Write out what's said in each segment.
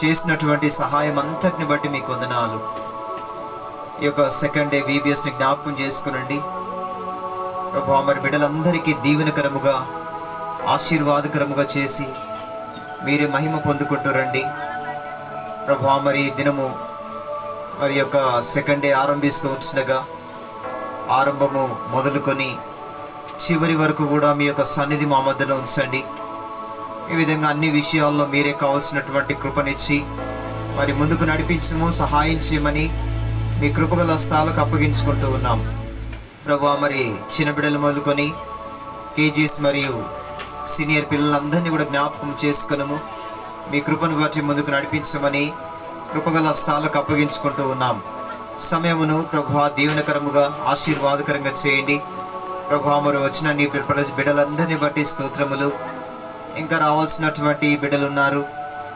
చేసినటువంటి సహాయం అంతటిని బట్టి మీకు వందనాలు. ఈ యొక్క సెకండ్ డే VBSని జ్ఞాపకం చేసుకునండి ప్రభువా. మరి బిడ్డలందరికీ దీవెనకరముగా ఆశీర్వాదకరముగా చేసి మీరే మహిమ పొందుకుంటూ రండి ప్రభువా. మరి దినము మరి యొక్క సెకండ్ డే ఆరంభిస్తూ ఉంటుండగా ఆరంభము మొదలుకొని చివరి వరకు కూడా మీ యొక్క సన్నిధి మా మధ్యలో ఉంచండి. ఈ విధంగా అన్ని విషయాల్లో మీరే కావాల్సినటువంటి కృపనిచ్చి మరి ముందుకు నడిపించము, సహాయం చేయమని మీ కృపగల స్థాలకు అప్పగించుకుంటూ ఉన్నాం ప్రభువా. మరి చిన్న బిడ్డలు మొదలుకొని కేజీస్ మరియు సీనియర్ పిల్లలందరినీ కూడా జ్ఞాపకం చేసుకునము. మీ కృపను బట్టి ముందుకు నడిపించమని కృపగల స్థాలకు అప్పగించుకుంటూ ఉన్నాం. సమయమును ప్రభువా దీవెనకరముగా ఆశీర్వాదకరంగా చేయండి ప్రభువా. మరి వచ్చిన నీ బిడ్డలందరినీ బట్టి స్తోత్రములు. ఇంకా రావాల్సినటువంటి బిడ్డలు ఉన్నారు,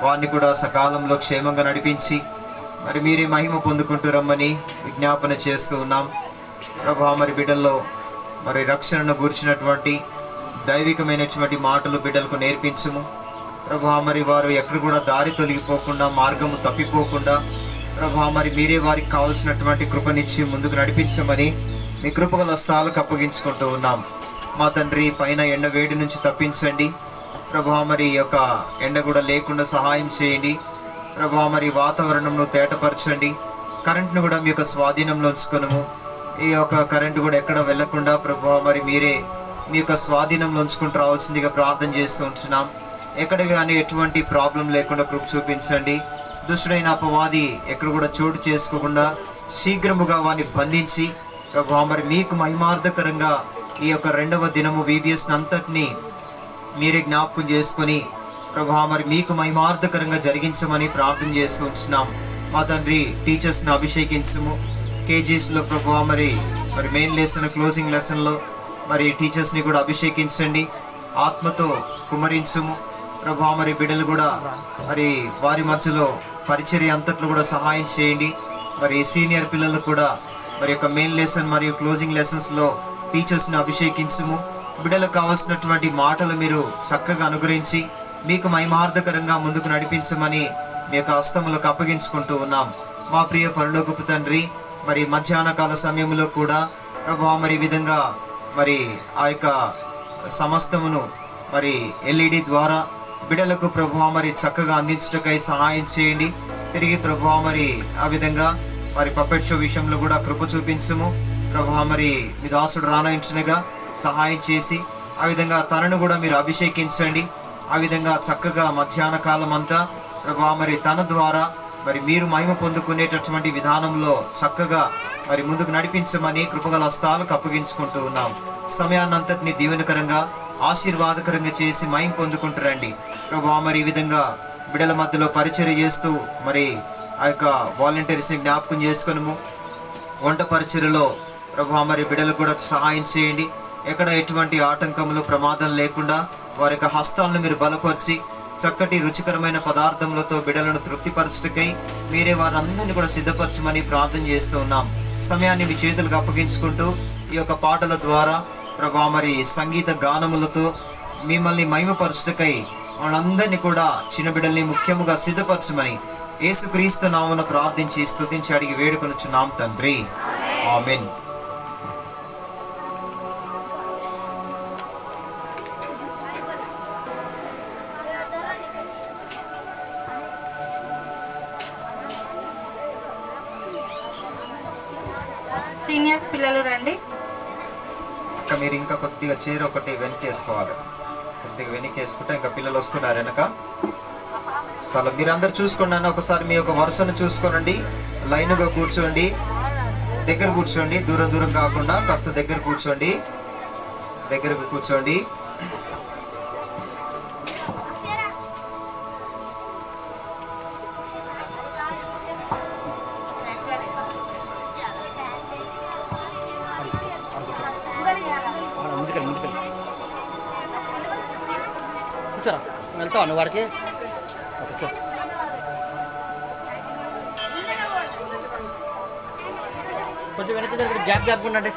వారిని కూడా సకాలంలో క్షేమంగా నడిపించి మరి మీరే మహిమ పొందుకుంటూ రమ్మని విజ్ఞాపన చేస్తూ ఉన్నాం ప్రభువా. మరి బిడ్డల్లో మరి రక్షణను గూర్చినటువంటి దైవికమైనటువంటి మాటలు బిడ్డలకు నేర్పించము ప్రభువా. మరి వారు ఎక్కడ కూడా దారి తొలగిపోకుండా, మార్గము తప్పిపోకుండా ప్రభువా మరి మీరే వారికి కావాల్సినటువంటి కృపనిచ్చి ముందుకు నడిపించమని మీ కృపగల స్థాలకు అప్పగించుకుంటూ ఉన్నాం మా తండ్రి. పైన ఎండ వేడి నుంచి తప్పించండి ప్రభువా. మరి యొక్క ఎండ కూడా లేకుండా సహాయం చేయండి ప్రభువా. మరి వాతావరణంను తేటపరచండి. కరెంట్ను కూడా మీ యొక్క స్వాధీనంలో ఉంచుకొనము. ఈ యొక్క కరెంటు కూడా ఎక్కడ వెళ్లకుండా ప్రభువా మరి మీరే మీ యొక్క స్వాధీనంలో ఉంచుకుంటూ రావాల్సిందిగా ప్రార్థన చేస్తూ ఉంటున్నాం. ఎక్కడ కానీ ఎటువంటి ప్రాబ్లం లేకుండా కృప చూపించండి. దుష్టుడైన అపవాది ఎక్కడ కూడా చోటు చేసుకోకుండా శీఘ్రముగా వారిని బంధించి ప్రభువా మరి మీకు మహిమార్థకరంగా ఈ యొక్క రెండవ దినము VBS అంతటిని మీరే జ్ఞాపకం చేసుకొని ప్రభువా మరి మీకు మహిమార్థకరంగా జరిగించమని ప్రార్థన చేస్తూ ఉంటున్నాం మా తండ్రి. టీచర్స్ని అభిషేకించము. కేజీస్లో ప్రభువా మరి మెయిన్ లెసన్, క్లోజింగ్ లెసన్లో మరి టీచర్స్ని కూడా అభిషేకించండి. ఆత్మతో కుమరించము ప్రభువా. మరి బిడ్డలు కూడా మరి వారి మధ్యలో పరిచర్య అంతట్లో కూడా సహాయం చేయండి. మరి సీనియర్ పిల్లలు కూడా మరి యొక్క మెయిన్ లెసన్ మరియు క్లోజింగ్ లెసన్స్లో టీచర్స్ని అభిషేకించము. బిడ్డలకు కావాల్సినటువంటి మాటలు మీరు చక్కగా అనుగ్రహించి మీకు మహిమార్థకరంగా ముందుకు నడిపించమని మీ యొక్క హస్తములకు అప్పగించుకుంటూ ఉన్నాం మా ప్రియ పరలోకపు తండ్రి. మరి మధ్యాహ్న కాల సమయంలో కూడా ప్రభువా మరి విధంగా మరి ఆ యొక్క సమస్తమును మరి LED ద్వారా బిడ్డలకు ప్రభువా మరి చక్కగా అందించుటకై సహాయం చేయండి. తిరిగి ప్రభువా మరి ఆ విధంగా మరి పప్పెట్ షో విషయంలో కూడా కృప చూపించము ప్రభువా. మరి మీ దాసుడు రానయించినగా సహాయం చేసి ఆ విధంగా తనను కూడా మీరు అభిషేకించండి. ఆ విధంగా చక్కగా మధ్యాహ్న కాలం అంతా ప్రభువా మరి తన ద్వారా మరి మీరు మహిమ పొందుకునేటటువంటి విధానంలో చక్కగా మరి ముందుకు నడిపించమని కృపగల హస్తాలకు అప్పగించుకుంటూ ఉన్నాం. సమయాన్నంతటిని దీవెనకరంగా ఆశీర్వాదకరంగా చేసి మహిమ పొందుకుంటూ రండి ప్రభువా. మరి ఈ విధంగా బిడ్డల మధ్యలో పరిచర్య చేస్తూ మరి ఆ యొక్క వాలంటీర్స్ని జ్ఞాపకం చేసుకునము. వంట పరిచర్యలో ప్రభువా మరి బిడ్డలకు కూడా సహాయం చేయండి. ఎక్కడ ఎటువంటి ఆటంకములు, ప్రమాదం లేకుండా వారి యొక్క హస్తాలను మీరు బలపరిచి చక్కటి రుచికరమైన పదార్థములతో బిడ్డలను తృప్తిపరచుటకై మీరే వారందరినీ కూడా సిద్ధపరచమని ప్రార్థన చేస్తూ ఉన్నాం. సమయాన్ని మీ చేతులకు అప్పగించుకుంటూ ఈ యొక్క పాటల ద్వారా ప్రభువా మరి సంగీత గానములతో మిమ్మల్ని మహిమపరచుటకై వాళ్ళందరినీ కూడా చిన్న బిడ్డల్ని ముఖ్యముగా సిద్ధపరచమని యేసుక్రీస్తు నామమున ప్రార్థించి స్తుతించి అడిగి వేడుకొనుచున్నాం తండ్రి. ఆమేన్. సీనియర్స్ పిల్లలు రండి. మీరు ఇంకా కొద్దిగా చైర్ ఒకటి వెనకేసుకోవాలి. కొద్దిగా వెనకేసుకుంటే ఇంకా పిల్లలు వస్తున్నారు వెనక స్థలం. మీరు అందరు చూసుకోండి అన్న, ఒకసారి మీ యొక్క వరుసను చూసుకోనండి. లైన్గా కూర్చోండి, దగ్గర కూర్చోండి, దూరం దూరం కాకుండా కాస్త దగ్గర కూర్చోండి, దగ్గరకు కూర్చోండి. వెళ్తావు నువ్వు వాడికి కొంచెం వెనక్కి గ్యాప్ ఉండండి.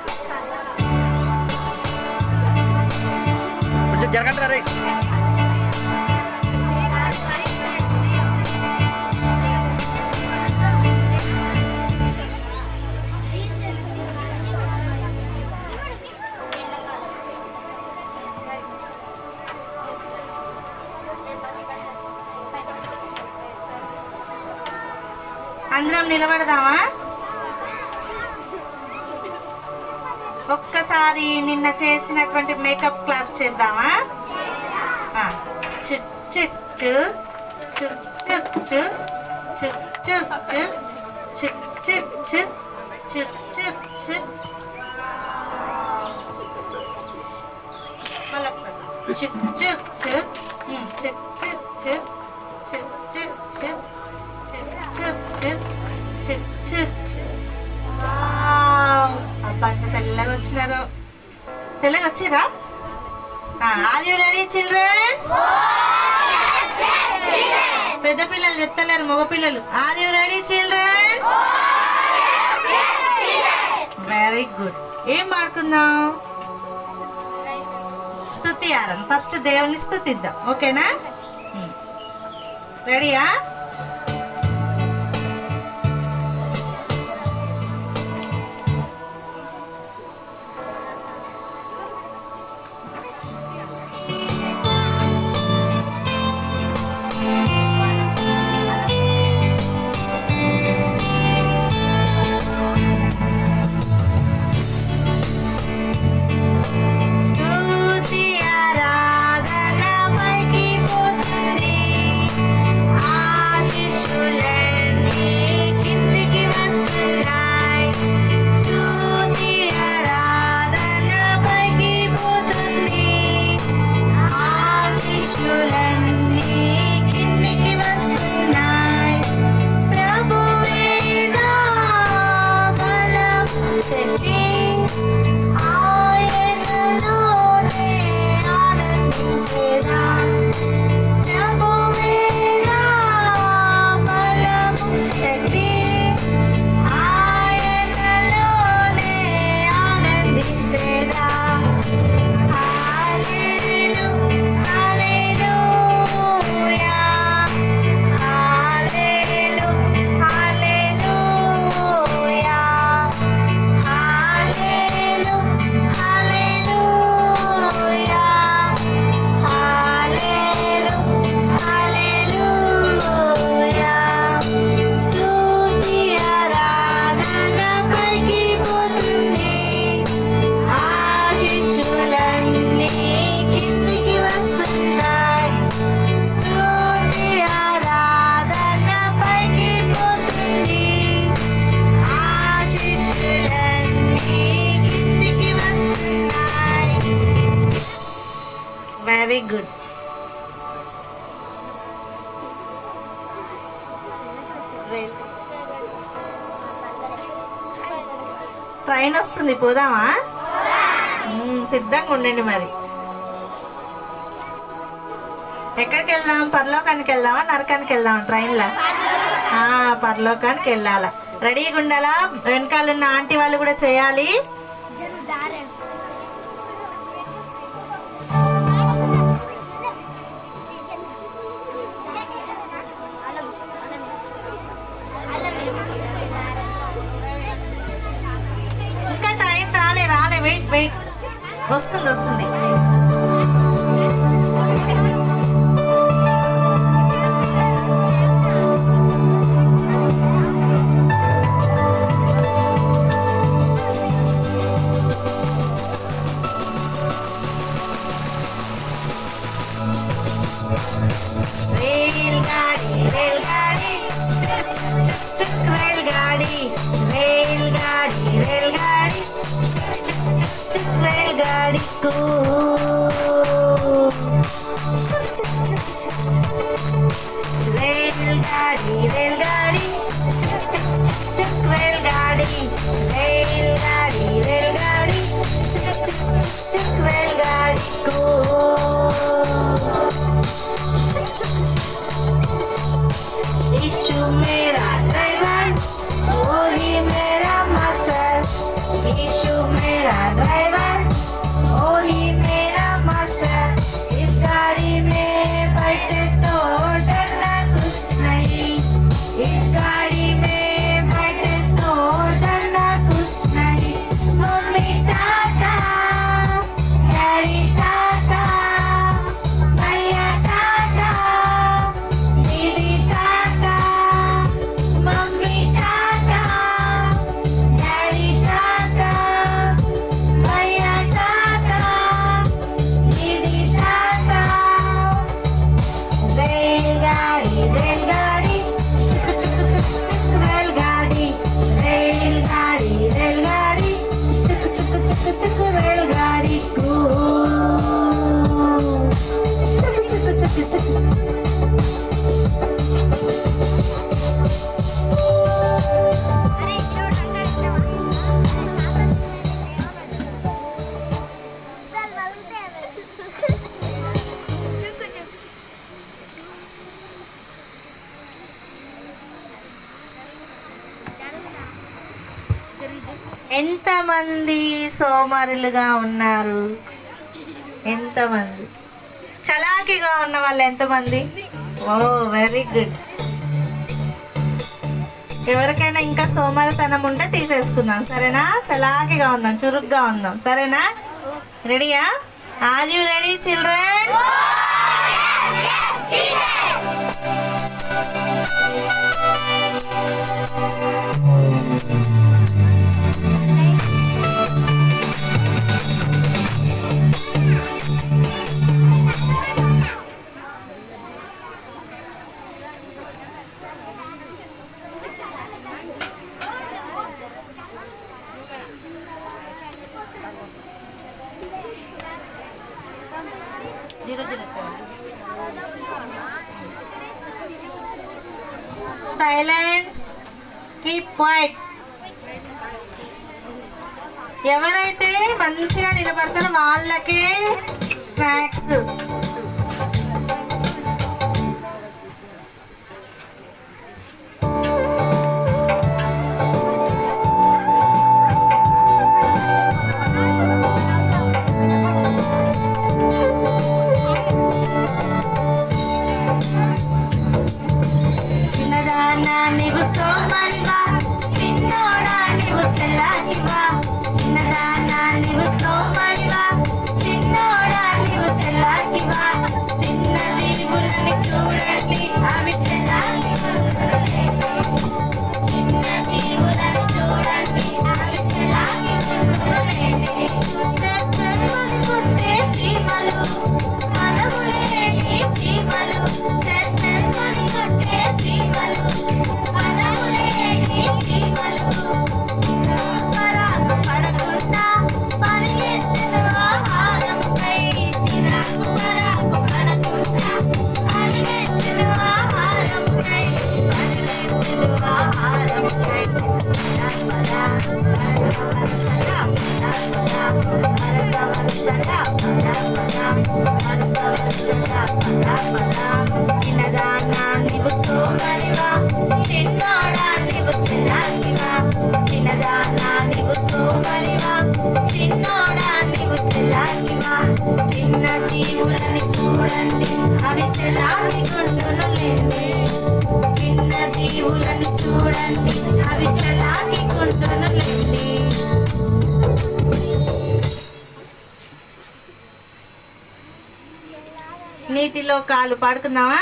కొంచెం జరగండి రే. అందరం నిలబడదామా? ఒక్కసారి నిన్న చేసినటువంటి మేకప్ క్లాస్ చేద్దామా? చు చు చు చు చు చు చు చు చు చు చు చు చు చు చు. మళ్ళీ ఒకసారి చు చు చు చు చు చు చు చు చు చు చు చు. అబ్బా అంత తెల్లగా వచ్చినారు. తెల్లగా వచ్చిరా? Are you ready childrens? పెద్ద పిల్లలు చెప్తలేరు, మగ పిల్లలు. Are you ready childrens? Very good. ఏం పాడుకుందాం? స్తుతి ఆరాధన. ఫస్ట్ దేవుని స్తుతిద్దాం, ఓకేనా? రెడీయా? Very good. ట్రైన్ వస్తుంది, పోదామా? సిద్ధంగా ఉండండి. మరి ఎక్కడికి వెళ్దాం? పరలోకానికి వెళ్దామా, నరకానికి వెళ్దామా? ట్రైన్లో పరలోకానికి వెళ్ళాలా? రెడీగా ఉండాలా? వెనకాలన్న ఆంటీ వాళ్ళు కూడా చేయాలి. ఇంకా టైం రాలే, వెయిట్. వస్తుంది. रेलगाड़ी को रेलगाड़ी रेलगाड़ी चुक चुक चुक चुक रेलगाड़ी रेलगाड़ी रेलगाड़ी चुक चुक चुक चुक रेलगाड़ी को यीशु मेरा ड्राइवर वही मेरा मास्टर यीशु मेरा ड्राइवर वही मेरा मास्टर इस गाड़ी में बैठे तो डरना कुछ नहीं इस गाड़ी में बैठे तो ఎంతమంది సోమరులుగా ఉన్నారు? ఎంతమంది? చలాకీగా ఉన్న వాళ్ళు ఎంతమంది? ఓ వెరీ గుడ్. ఎవరికైనా ఇంకా సోమరితనం ఉంటే తీసేసుకుందాం, సరేనా? చలాకీగా ఉందాం, చురుగ్గా ఉందాం, సరేనా? రెడీయా? Are you ready children? Silence, keep quiet. ఎవరైతే మంచిగా నిలబడతారో వాళ్ళకే స్నాక్స్. చిన్నదానా నీవు సోమరివా, చిన్నోడా నీవు చెల్లాకివా. చిన్నదానా నీవు సోమరివా, చిన్నోడా నీవు చెల్లాకివా. చిన్న జీవులని చూడండి అవి చెల్లాకి. చిన్న జీవులని చూడండి అవి చెల్లాకి. పుట్టే చీమలు మనములేని చీమలు. కొట్టే చీమలు మనములేని చీమలు. పరాకు పడకుండా పరిగెత్తును ఆహారముకై. చిరాకు పరాకు పడకుండా పరిగెత్తును ఆహారముకై. పరిగెత్తును ఆహారముకై. పద చిన్నదానా నీవు సోమరివా, చిన్నోడా నీవు చెల్లాకివా. చిన్నదానా నీవు సోమరివా, చిన్నోడా నీవు చెల్లాకివా. చిన్న జీవులని చూడండి అవి చెల్లాకి గుండును లేండి. చిన్న జీవులను చూడండి అవి చెల్లాకి గుండును లేండి. నీటిలో కాలు పాడుకుందామా?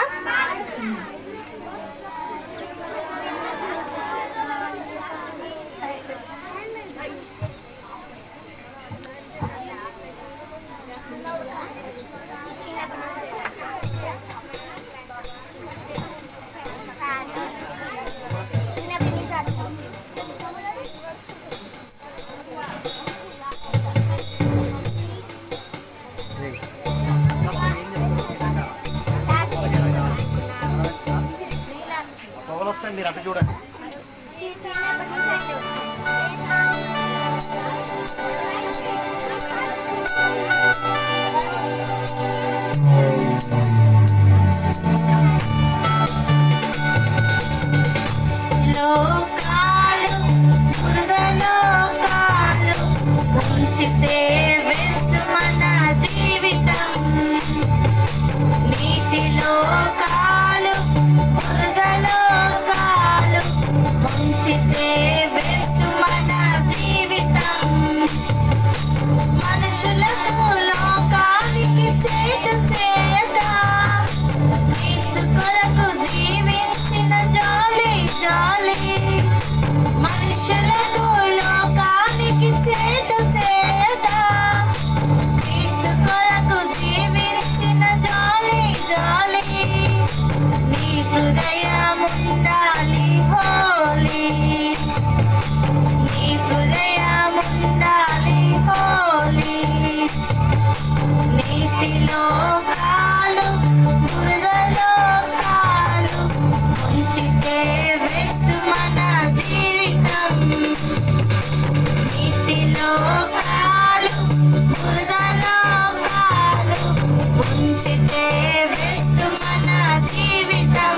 పొగలొస్తాయి, మీరు అటు చూడండి. లోకాలు బురదలోకాలు ముంచితే వేస్ట్ మన జీవితం. నీటిలో కాలు బురదలోకాలు ముంచితే వేస్ట్ మన జీవితం. మనుషులకు లోకానికి చేటు చేయట, క్రీస్తు కొరకు జీవించిన జాలి జాలి. మనుషులకు లోకానికి చేటు చేయట, క్రీస్తు కొరకు జీవించిన జాలి జాలి. నీ హృదయముండాలి హోలీ, నీ హృదయముండాలి హోలీ. నీటిలో కాలు బురదలో కాలు ముంచితే వేస్ట్ మన జీవితం. నీటిలో కాలు బురదలో కాలు ముంచితే వేస్ట్ మన జీవితం.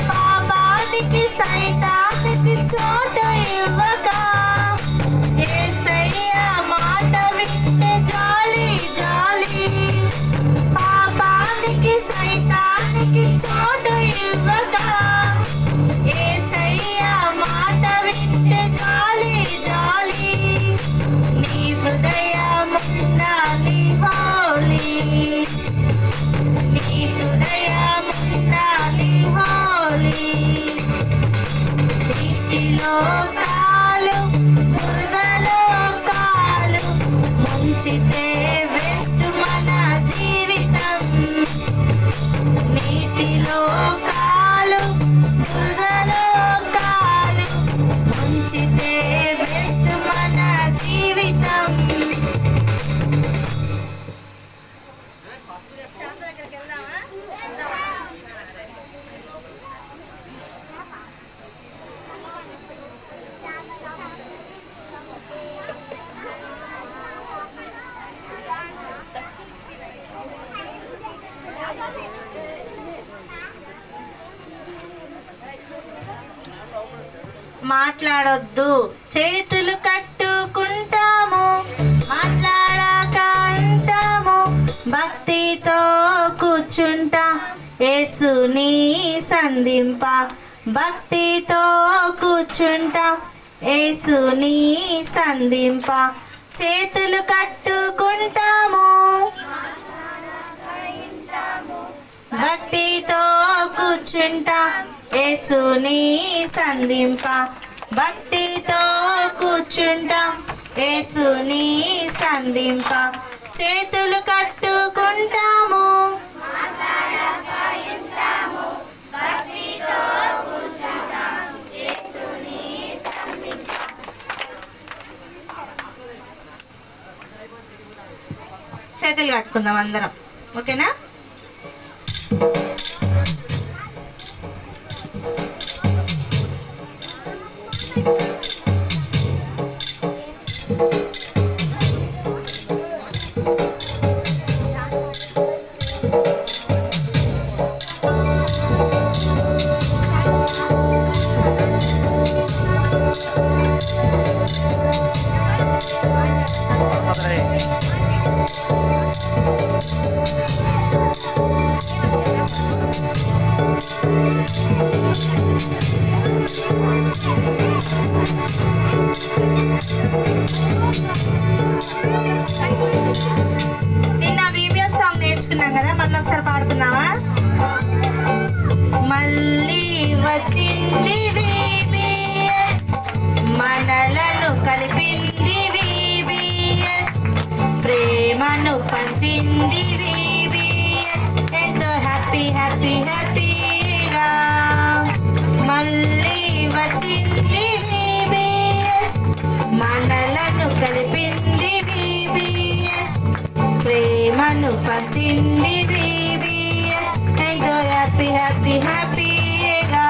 పాపానికి సైతానికి చోటు ఇవ్వక నీ హృదయమున్నాలి హోలీ నీతిలో కాలు బురదలో కాలు ముంచితే వేస్ట్ మన జీవితం నీతిలో కాలు బురదలో కాలు ముంచితే వేస్ట్ మన జీవితం. మాట్లాడొద్దు చేతులు కట్టుకుంటాము మాట్లాడాక అంటాము భక్తితో కూర్చుంటా యేసుని సంధింప భక్తితో కూర్చుంటా యేసుని సంధింప చేతులు కట్టుకుంటాము భక్తితో కూర్చుంటా యేసుని సంధింప భక్తితో కూర్చుంటా యేసుని సంధింప చేతులు కట్టుకుంటాము చేతులు కట్టుకుందాం అందరం. ఓకేనా? నిన్న VBS సాంగ్ నేర్చుకున్నాం కదా, మళ్ళీ ఒకసారి పాడుకుందామా? మళ్ళీ వచ్చింది VBS మనలను కలిపింది VBS ప్రేమను పంచింది VBS ఎంతో హ్యాపీ హ్యాపీ హ్యాపీగా మళ్ళీ వచ్చింది VBS మనలను కలిపింది VBS ప్రేమను పంచింది VBS ఎంతో హ్యాపీ హ్యాపీ హ్యాపీగా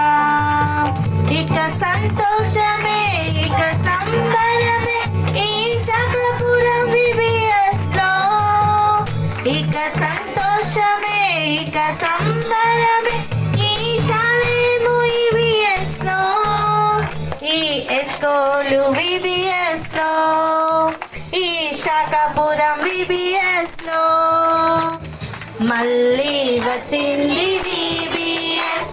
ఇక సంతోషమే ఇక సంబరమే ఈ శాఖపురం VBS లో ఇక సంతోషమే ఇక సంబరమే ఈ శాలేము VBS లో ఈ ఎస్కోలు VBS లో ఈ శాఖపురం VBS లో మళ్ళీ వచ్చింది VBS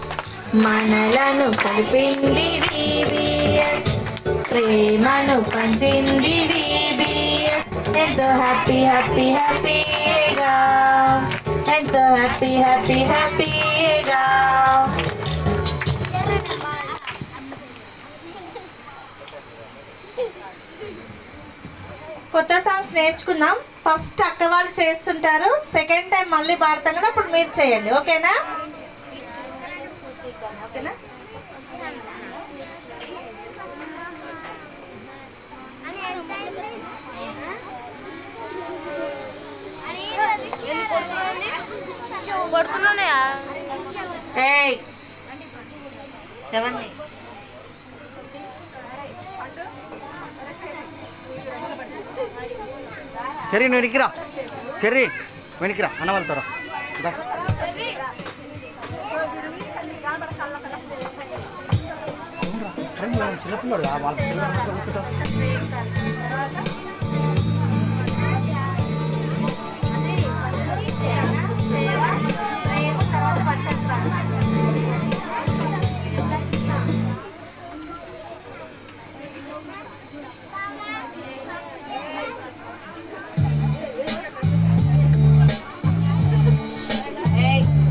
మనలను కలిపింది VBS ప్రేమను పంచింది VBS ఎంతో హ్యాపీ హ్యాపీ హ్యాపీగా ఎంతో హ్యాపీ హ్యాపీ హ్యాపీగా. కొత్త సాంగ్స్ నేర్చుకుందాం. ఫస్ట్ అక్క వాళ్ళు చేస్తుంటారు, సెకండ్ టైం మళ్ళీ పాడతాం కదా, అప్పుడు మీరు చేయండి. ఓకేనా? ఓకేనా? ఏయ్ ఎవరిని చెర్రీ నువ్వు వెనక్కిరా, చెర్రీ వెనక్కిరా అన్న వెళ్తారా. చిన్నపిల్లడు వాళ్ళ Hey.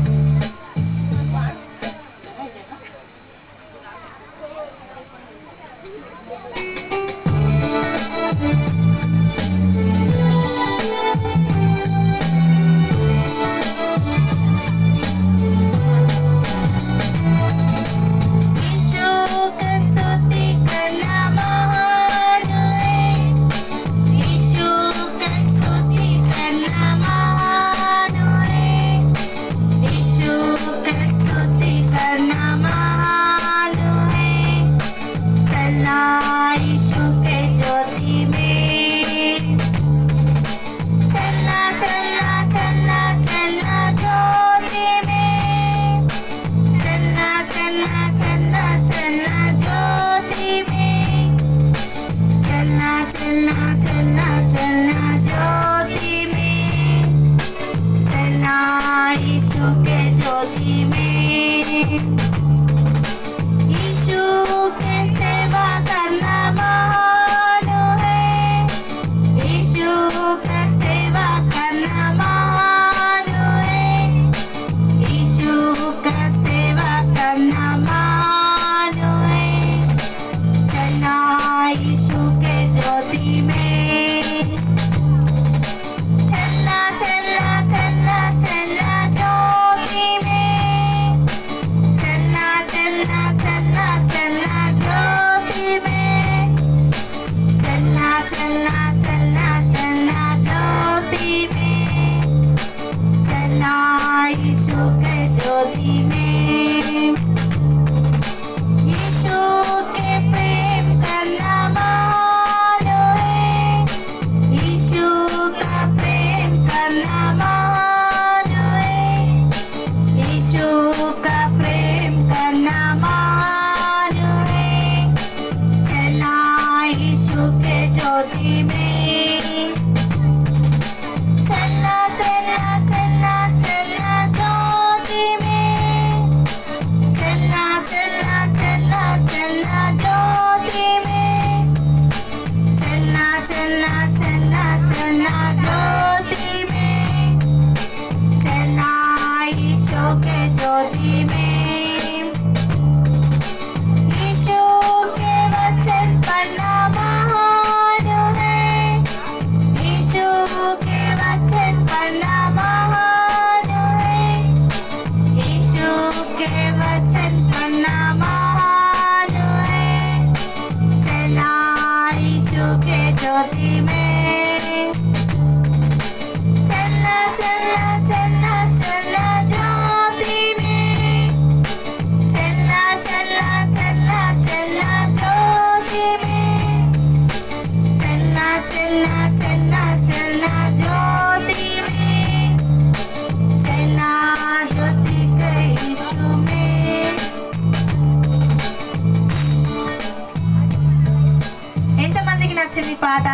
నచ్చింది పాట?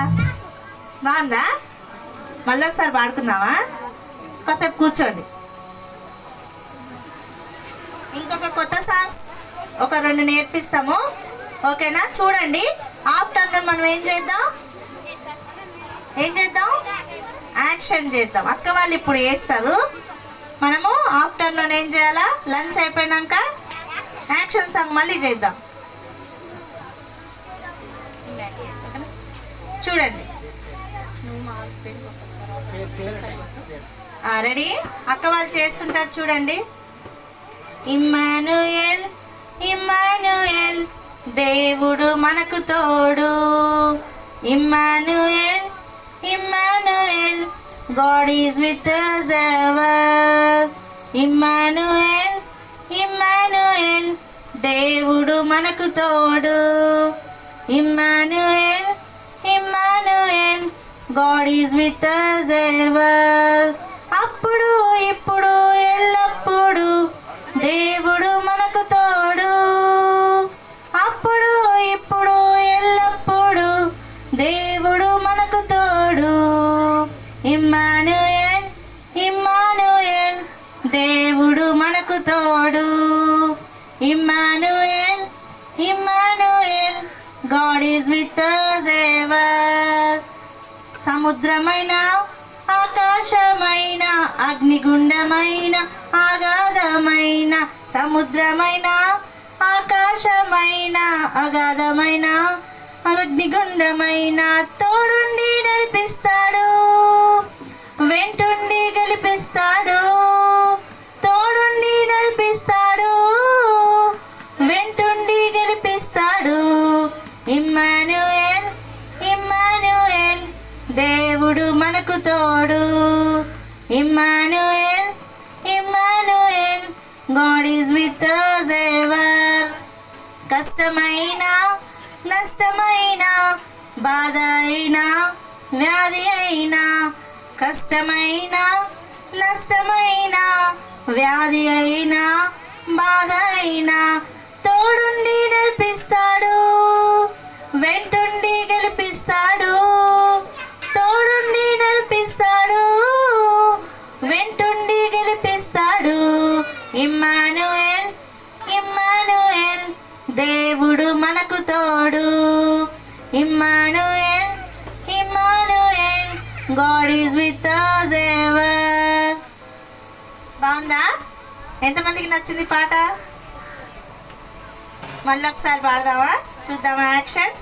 బాగుందా? మళ్ళీ ఒకసారి పాడుకుందామా? కాసేపు కూర్చోండి. ఇంకొక కొత్త సాంగ్స్ ఒక 2 నేర్పిస్తాము, ఓకేనా? చూడండి. ఆఫ్టర్నూన్ మనం ఏం చేద్దాం? యాక్షన్ చేద్దాం. అక్క వాళ్ళు ఇప్పుడు వేస్తారు. మనము ఆఫ్టర్నూన్ ఏం చేయాలా? లంచ్ అయిపోయినాక యాక్షన్ సాంగ్ మళ్ళీ చేద్దాం. చూడండి. రెడీ? అక్క వాళ్ళు చేస్తుంటారు, చూడండి. ఇమ్మానుయేల్ ఇమ్మానుయేల్ దేవుడు మనకు తోడు. Emmanuel Emmanuel God is with us ever. Emmanuel Emmanuel దేవుడు మనకు తోడు. Emmanuel Emmanuel God is with us ever. అప్పుడు ఇప్పుడు ఎల్లప్పుడు దేవుడు మనకు తోడు. అప్పుడు ఇప్పుడు ఎల్లప్పుడు దేవుడు మనకు తోడు. ఇమ్మానుయేల్ ఇమ్మానుయేల్ దేవుడు మనకు తోడు. Emmanuel Emmanuel God is with us ever. సముద్రమైన ఆకాశమైన అగ్నిగుండమైన అగాధమైన, సముద్రమైన ఆకాశమైన అగాధమైన అగ్నిగుండమైన తోడుండి నడిపిస్తాడు, వెంటుండి గెలిపిస్తాడు. తోడుండి నడిపిస్తాడు, వెంటుండి గెలిపిస్తాడు. ఇమ్మానుయేల్ ఇమ్మానుయేల్ దేవుడు మనకు తోడు. Emmanuel Emmanuel God is with us ever. కష్టమైన నష్టమైన బాధ అయినా వ్యాధి అయినా, కష్టమైన నష్టమైన వ్యాధి అయినా బాధ అయినా తోడుండి నడిపిస్తాడు, వెంటుండి గెలిపిస్తాడు. తోడుండి నడిపిస్తాడు, వెంటుండి గెలిపిస్తాడు. ఇమ్మానుయేల్ ఇమ్మానుయేల్ దేవుడు మనకు తోడు. Emmanuel Emmanuel God is with us ever. బాగుందా? ఎంతమందికి నచ్చింది పాట? మళ్ళీ ఒకసారి పాడదామా? చూద్దామా యాక్షన్?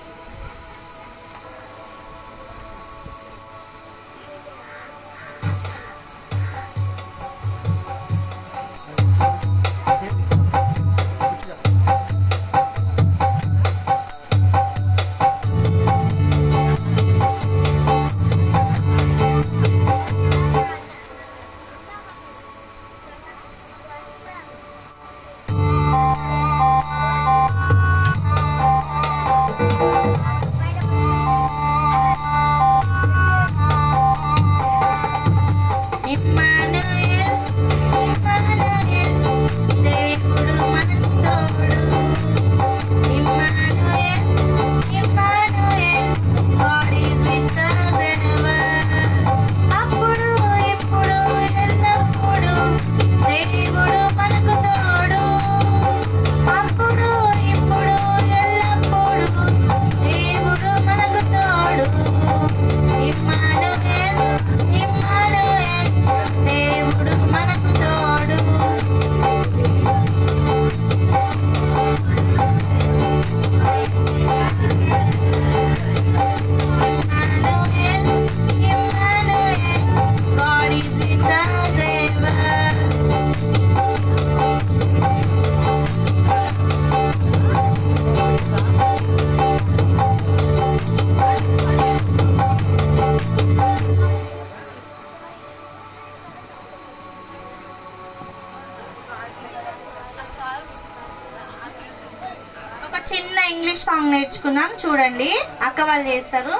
చిన్న ఇంగ్లీష్ సాంగ్ నేర్చుకుందాం. చూడండి, అక్క వాళ్ళు చేస్తారు.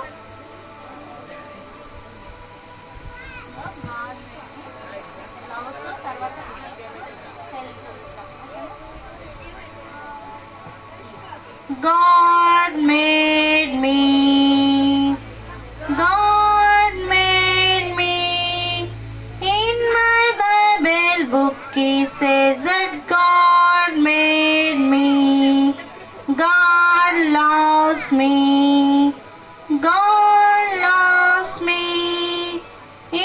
God made me he says that God made me. God loves me. God loves me.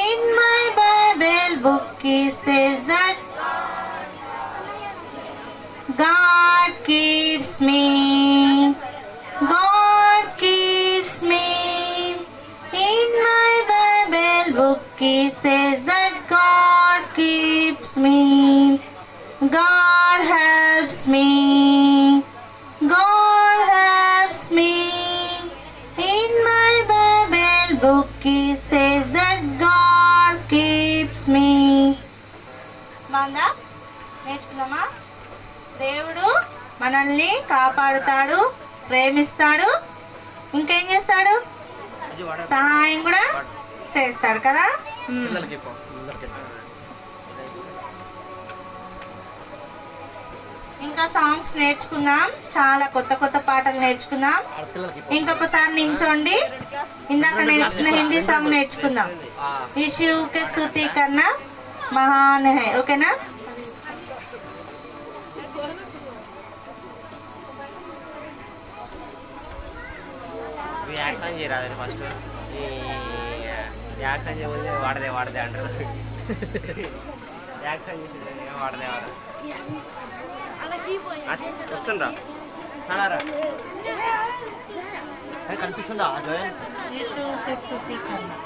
In my Bible book he says that God keeps me. God keeps me. In my Bible book he says that God keeps me. God helps me. God helps me. In my Bible book he says that God keeps me. బాగుందా? నేర్చుకున్నామా? దేవుడు మనల్ని కాపాడుతాడు, ప్రేమిస్తాడు, ఇంకేం చేస్తాడు? సహాయం కూడా చేస్తాడు కదా. ఇంకా సాంగ్స్ నేర్చుకుందాం, చాలా కొత్త కొత్త పాటలు నేర్చుకుందాం. ఇంకొకసారి నించోండి, ఇందాక నేర్చుకున్న హిందీ సాంగ్ నేర్చుకుందాం. यीशु के स्तुति करना महान है. ఓకేనా? యాక్షన్ చేయరాదు ఫస్ట్ ఈ యాక్షన్ చేయబోతే వాడదే అంటారు. యాక్షన్ చేసి వాడదే వస్తుండ్రా అన్నారా కనిపిస్తుందా? यीशु के स्तुति करना.